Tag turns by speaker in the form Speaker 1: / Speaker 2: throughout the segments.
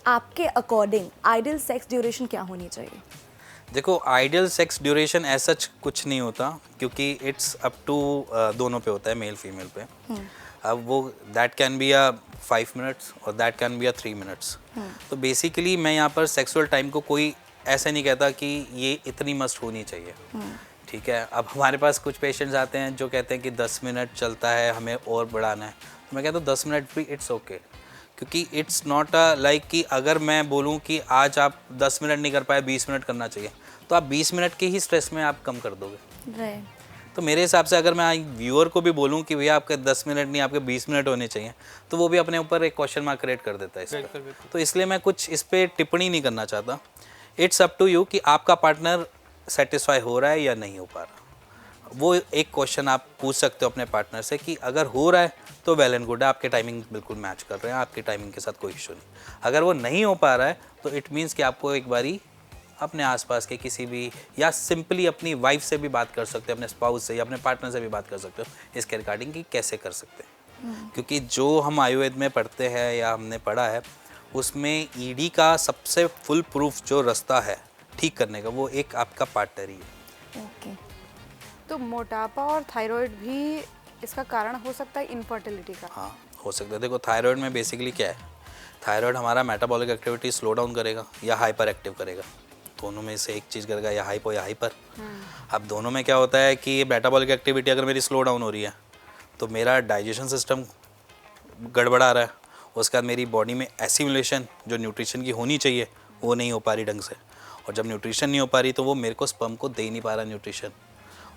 Speaker 1: आपके according ideal sex duration क्या होनी चाहिए?
Speaker 2: देखो, आइडियल सेक्स ड्यूरेशन ऐसा कुछ नहीं होता, क्योंकि इट्स अप टू दोनों पे होता है, मेल फीमेल पे। अब वो that can be a 5 minutes और that can be a 3 minutes. तो बेसिकली मैं यहाँ पर सेक्सुअल टाइम को कोई ऐसे नहीं कहता कि ये इतनी मस्ट होनी चाहिए। ठीक है, अब हमारे पास कुछ पेशेंट्स आते हैं जो कहते हैं कि 10 मिनट चलता है, हमें और बढ़ाना है। तो मैं कहता हूँ 10 मिनट भी इट्स ओके, क्योंकि इट्स नॉट अ लाइक कि अगर मैं बोलूँ कि आज आप 10 मिनट नहीं कर पाए, 20 मिनट करना चाहिए, तो आप 20 मिनट के ही स्ट्रेस में आप कम कर दोगे।
Speaker 1: राइट।
Speaker 2: तो मेरे हिसाब से अगर मैं व्यूअर को भी बोलूँ कि भैया आपके 10 मिनट नहीं, आपके 20 मिनट होने चाहिए, तो वो भी अपने ऊपर एक क्वेश्चन मार्क क्रिएट कर देता है इस पर। तो इसलिए मैं कुछ इस पर टिप्पणी नहीं करना चाहता। इट्स अप टू यू कि आपका पार्टनर सेटिस्फाई हो रहा है या नहीं हो पा रहा। वो एक क्वेश्चन आप पूछ सकते हो अपने पार्टनर से कि अगर हो रहा है तो वेल एंड गुड है, आपके टाइमिंग बिल्कुल मैच कर रहे हैं, आपकी टाइमिंग के साथ कोई इशू नहीं। अगर वो नहीं हो पा रहा है तो इट मीन्स कि आपको एक बारी अपने आसपास के किसी भी, या सिंपली अपनी वाइफ से भी बात कर सकते हो, अपने स्पाउस से या अपने पार्टनर से भी बात कर सकते हो इसके रिगार्डिंग कि कैसे कर सकते हैं। क्योंकि जो हम आयुर्वेद में पढ़ते हैं या हमने पढ़ा है, उसमें ईडी का सबसे फुल प्रूफ जो रास्ता है ठीक करने का, वो एक आपका पार्टनर ही है।
Speaker 1: ओके।
Speaker 3: तो मोटापा और थायराइड भी इसका कारण हो सकता है इनफर्टिलिटी का?
Speaker 2: हाँ, हो सकता है। देखो, थायराइड में बेसिकली क्या है, थायराइड हमारा मेटाबॉलिक एक्टिविटी स्लो डाउन करेगा या हाइपर एक्टिव करेगा, दोनों में से एक चीज़ करेगा, या हाइपो या हाइपर। अब दोनों में क्या होता है कि मेटाबॉलिक एक्टिविटी अगर मेरी स्लो डाउन हो रही है तो मेरा डाइजेशन सिस्टम गड़बड़ा रहा है, उसके बाद मेरी बॉडी में एसिमुलेशन जो न्यूट्रिशन की होनी चाहिए वो नहीं हो पा रही ढंग से, और जब न्यूट्रिशन नहीं हो पा रही तो वो मेरे को स्पर्म को दे नहीं पा रहा न्यूट्रिशन,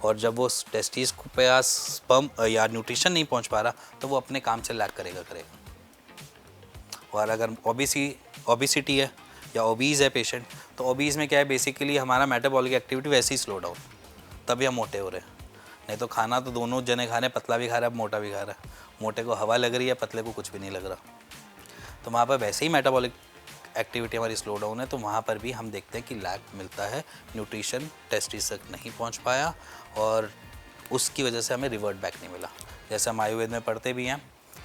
Speaker 2: और जब वो टेस्टिस को पास स्पर्म या न्यूट्रिशन नहीं पहुंच पा रहा तो वो अपने काम से लैग करेगा। और अगर ओबिसिटी है या ओबीज़ है पेशेंट, तो ओबीज़ में क्या है, बेसिकली हमारा मेटाबॉलिक एक्टिविटी वैसे ही स्लो डाउन, तभी हम मोटे हो रहे हैं। नहीं तो खाना तो दोनों जने खा रहे हैं, पतला भी खा रहा है, मोटा भी खा रहा है। मोटे को हवा लग रही है, पतले को कुछ भी नहीं लग रहा। तो वहाँ पर वैसे ही मेटाबॉलिक एक्टिविटी हमारी स्लो डाउन है, तो वहाँ पर भी हम देखते हैं कि लैग मिलता है, न्यूट्रिशन टेस्टिस तक नहीं पहुँच पाया, और उसकी वजह से हमें रिवर्ट बैक नहीं मिला। जैसे हम आयुर्वेद में पढ़ते भी हैं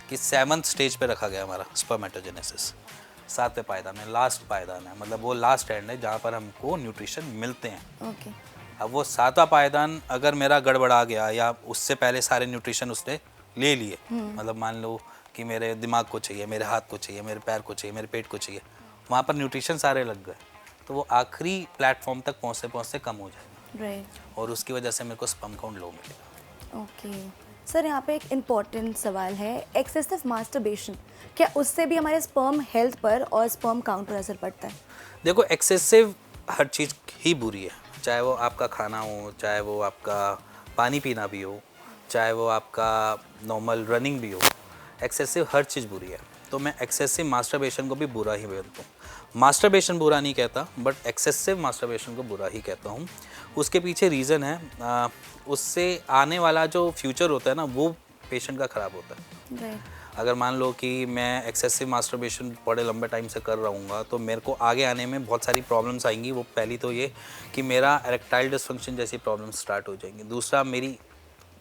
Speaker 2: कि 7th स्टेज पे रखा गया हमारा स्पर्मेटोजेनेसिस, 7वें पायदान में, लास्ट पायदान है, मतलब वो लास्ट एंड है जहाँ पर हमको न्यूट्रिशन मिलते हैं।
Speaker 1: ओके।
Speaker 2: अब वो 7वां पायदान अगर मेरा गड़बड़ा गया या उससे पहले सारे न्यूट्रिशन उसने ले लिए, मतलब मान लो कि मेरे दिमाग को चाहिए, मेरे हाथ को चाहिए, मेरे पैर को चाहिए, मेरे पेट को चाहिए, वहाँ पर न्यूट्रिशन सारे लग गए, तो वो आखिरी प्लेटफॉर्म तक पहुँचते पहुँचते कम हो जाएगा,
Speaker 1: राइट।
Speaker 2: और उसकी वजह से मेरे को स्पर्म काउंट लो मिलेगा।
Speaker 1: ओके सर, यहाँ पे एक इम्पॉर्टेंट सवाल है, एक्सेसिव मास्टरबेशन, क्या उससे भी हमारे स्पर्म हेल्थ पर और स्पर्म काउंट पर असर पड़ता है?
Speaker 2: देखो, एक्सेसिव हर चीज़ ही बुरी है, चाहे वो आपका खाना हो, चाहे वो आपका पानी पीना भी हो, चाहे वो आपका नॉर्मल रनिंग भी हो, एक्सेसिव हर चीज़ बुरी है। तो मैं एक्सेसिव मास्टरबेशन को भी बुरा ही बोलता हूँ। मास्टरबेशन बुरा नहीं कहता, बट एक्सेसिव मास्टरबेशन को बुरा ही कहता हूँ। उसके पीछे रीज़न है, उससे आने वाला जो फ्यूचर होता है ना, वो पेशेंट का ख़राब होता है।
Speaker 1: राइट।
Speaker 2: अगर मान लो कि मैं एक्सेसिव मास्टरबेशन बड़े लंबे टाइम से कर रहूँगा तो मेरे को आगे आने में बहुत सारी प्रॉब्लम्स आएंगी। वो पहली तो ये कि मेरा इरेक्टाइल डिसफंक्शन जैसी प्रॉब्लम्स स्टार्ट हो जाएंगी। दूसरा, मेरी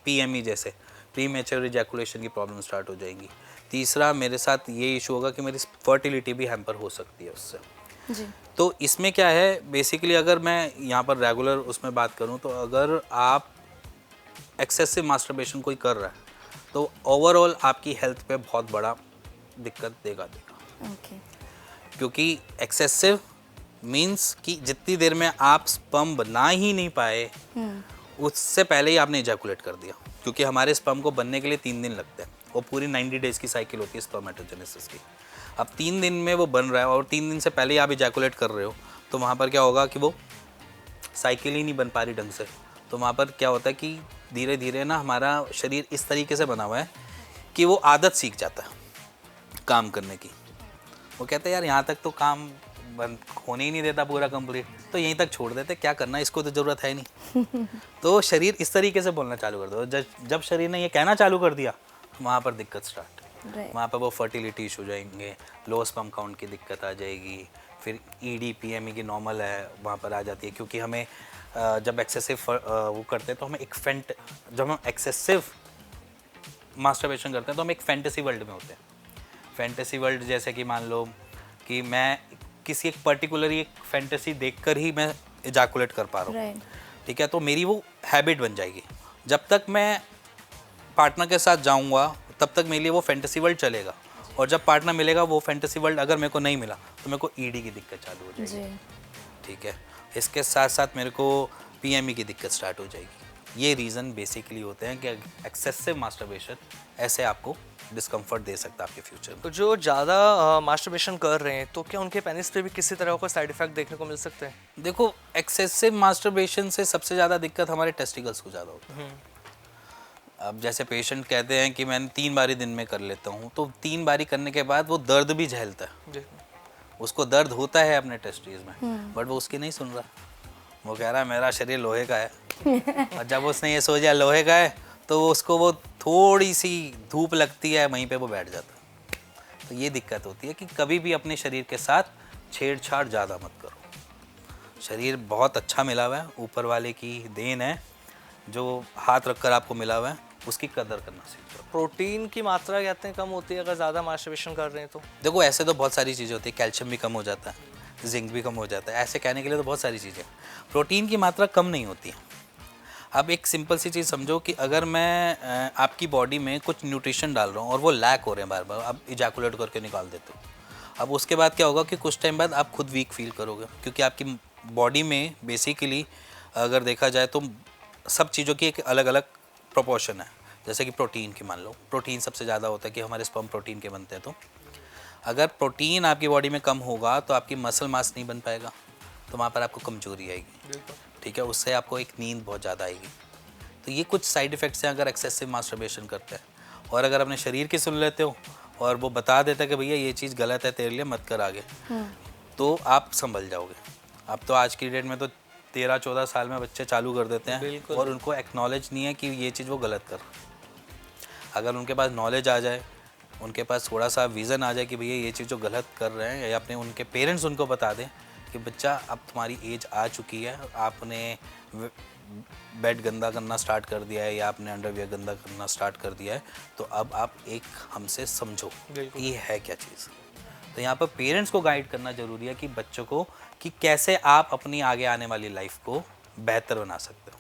Speaker 2: पीएमई जैसे प्रीमेच्योर इजैकुलेशन की प्रॉब्लम स्टार्ट हो जाएंगी। तीसरा, मेरे साथ ये इशू होगा कि मेरी फर्टिलिटी भी हैम्पर हो सकती है उससे।
Speaker 1: जी।
Speaker 2: तो इसमें क्या है, बेसिकली अगर मैं यहाँ पर रेगुलर उसमें बात करूँ, तो अगर आप एक्सेसिव मास्टरबेशन कोई कर रहा है तो ओवरऑल आपकी हेल्थ पे बहुत बड़ा दिक्कत देगा।
Speaker 1: ओके।
Speaker 2: क्योंकि एक्सेसिव मीन्स कि जितनी देर में आप स्पर्म बना ही नहीं पाए उससे पहले ही आपने इजैकुलेट कर दिया, क्योंकि हमारे स्पर्म को बनने के लिए 3 दिन लगते हैं और पूरी 90 डेज़ की साइकिल होती है स्पर्मेटोजेनेसिस की। अब 3 दिन में वो बन रहा है और 3 दिन से पहले ही आप इजैकुलेट कर रहे हो, तो वहाँ पर क्या होगा कि वो साइकिल ही नहीं बन पा रही ढंग से। तो वहाँ पर क्या होता है कि धीरे धीरे ना हमारा शरीर इस तरीके से बना हुआ है कि वो आदत सीख जाता है काम करने की। वो कहते हैं यार यहाँ तक तो काम बंद होने ही नहीं देता पूरा कंप्लीट, तो यहीं तक छोड़ देते, क्या करना, इसको तो ज़रूरत है नहीं। तो शरीर इस तरीके से बोलना चालू कर दो। जब शरीर ने ये कहना चालू कर दिया वहाँ पर दिक्कत स्टार्ट। वहाँ पर वो फर्टिलिटी इशू हो जाएंगे, लो स्पर्म काउंट की दिक्कत आ जाएगी, फिर ईडी पीएमई की नॉर्मल है वहाँ पर आ जाती है। क्योंकि हमें जब एक्सेसिव वो करते हैं तो हमें जब हम एक्सेसिव मास्टरबेशन करते हैं तो हम एक फैंटेसी वर्ल्ड में होते हैं। फैंटेसी वर्ल्ड जैसे कि मान लो कि मैं किसी एक पर्टिकुलर एक फैंटेसी देखकर ही मैं इजैकुलेट कर पा रहा हूँ।
Speaker 1: राइट।
Speaker 2: ठीक है, तो मेरी वो हैबिट बन जाएगी। जब तक मैं पार्टनर के साथ जाऊंगा तब तक मेरे लिए वो फैंटेसी वर्ल्ड चलेगा, और जब पार्टनर मिलेगा वो फैंटेसी वर्ल्ड अगर मेरे को नहीं मिला तो मेरे को ईडी की दिक्कत चालू हो जाएगी।
Speaker 1: जी।
Speaker 2: ठीक है, इसके साथ साथ मेरे को पीएमई की दिक्कत स्टार्ट हो जाएगी। ये रीज़न बेसिकली होते हैं कि एक्सेसिव मास्टरबेशन ऐसे आपको डिस्कम्फर्ट दे सकता है आपके फ्यूचर में।
Speaker 4: तो जो ज़्यादा मास्टरबेशन कर रहे हैं तो क्या उनके पेनिस पे भी किसी तरह का साइड इफेक्ट देखने को मिल सकते हैं?
Speaker 2: देखो, एक्सेसिव मास्टरबेशन से सबसे ज़्यादा दिक्कत हमारे टेस्टिकल्स को ज़्यादा होती है। अब जैसे पेशेंट कहते हैं कि मैं 3 बारी दिन में कर लेता हूँ, तो 3 बारी करने के बाद वो दर्द भी झेलता है।
Speaker 4: जी।
Speaker 2: उसको दर्द होता है अपने टेस्टिस में, बट वो उसकी नहीं सुन रहा। वो कह रहा है मेरा शरीर लोहे का है। और जब उसने ये सोचा लोहे का है तो उसको वो थोड़ी सी धूप लगती है, वहीं पे वो बैठ जाता है। तो ये दिक्कत होती है कि कभी भी अपने शरीर के साथ छेड़छाड़ ज़्यादा मत करो। शरीर बहुत अच्छा मिला हुआ है, ऊपर वाले की देन है, जो हाथ रखकर आपको मिला हुआ है, उसकी कदर करना सीखो।
Speaker 4: प्रोटीन की मात्रा कहते हैं कम होती है अगर ज़्यादा मास्टरबेशन कर रहे हैं तो?
Speaker 2: देखो, ऐसे तो बहुत सारी चीज़ें होती है, कैल्शियम भी कम हो जाता है, जिंक भी कम हो जाता है, ऐसे कहने के लिए तो बहुत सारी चीज़ें। प्रोटीन की मात्रा कम नहीं होती है। अब एक सिंपल सी चीज़ समझो कि अगर मैं आपकी बॉडी में कुछ न्यूट्रिशन डाल रहा हूँ और वो लैक हो रहे हैं बार बार, आप इजैकुलेट करके निकाल देते हो। अब उसके बाद क्या होगा कि कुछ टाइम बाद आप खुद वीक फील करोगे, क्योंकि आपकी बॉडी में बेसिकली अगर देखा जाए तो सब चीज़ों की एक अलग अलग प्रोपोर्शन है। जैसे कि प्रोटीन की मान लो, प्रोटीन सबसे ज़्यादा होता है कि हमारे स्पर्म प्रोटीन के बनते हैं। तो अगर प्रोटीन आपकी बॉडी में कम होगा तो आपकी मसल मास नहीं बन पाएगा, तो वहाँ पर आपको कमजोरी आएगी। ठीक है, उससे आपको एक नींद बहुत ज़्यादा आएगी। तो ये कुछ साइड इफ़ेक्ट्स हैं अगर एक्सेसिव मास्टरबेशन करते हैं। और अगर अपने शरीर की सुन लेते हो और वो बता देता है कि भैया ये चीज़ गलत है तेरे लिए, मत कर आगे, तो आप संभल जाओगे। अब तो आज की डेट में तो 13-14 साल में बच्चे चालू कर देते हैं और उनको एक्नॉलेज नहीं है कि ये चीज़ वो गलत कर। अगर उनके पास नॉलेज आ जाए, उनके पास थोड़ा सा विज़न आ जाए कि भैया ये चीज़ जो गलत कर रहे हैं, या अपने उनके पेरेंट्स उनको बता दें कि बच्चा अब तुम्हारी एज आ चुकी है, आपने बेड गंदा करना स्टार्ट कर दिया है या आपने अंडरवियर गंदा करना स्टार्ट कर दिया है, तो अब आप एक हमसे समझो ये है क्या चीज़। तो यहाँ पर पेरेंट्स को गाइड करना ज़रूरी है कि बच्चों को कि कैसे आप अपनी आगे आने वाली लाइफ को बेहतर बना सकते हो।